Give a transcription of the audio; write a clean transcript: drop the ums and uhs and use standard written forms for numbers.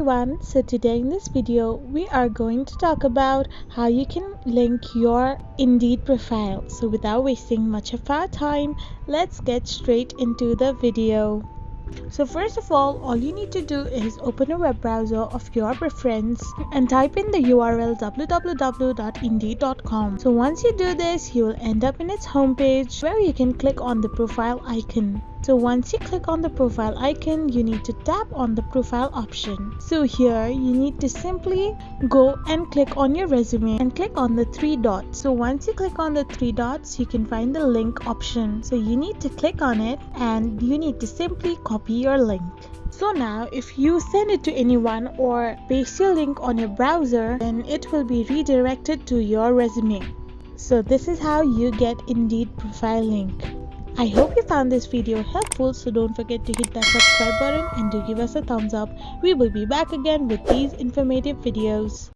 everyone, so today in this video we are going to talk about how you can link your Indeed profile. So without wasting much of our time, let's get straight into the video. So first of all you need to do is open a web browser of your preference and type in the URL www.indeed.com. So once you do this, you will end up in its homepage where you can click on the profile icon. So once you click on the profile icon, you need to tap on the profile option. So here you need to simply go and click on your resume and click on the three dots. So once you click on the three dots, you can find the link option. So you need to click on it and you need to simply copy your link. So now if you send it to anyone or paste your link on your browser, then it will be redirected to your resume. So this is how you get Indeed profile link. I hope you found this video helpful, so don't forget to hit that subscribe button and do give us a thumbs up. We will be back again with these informative videos.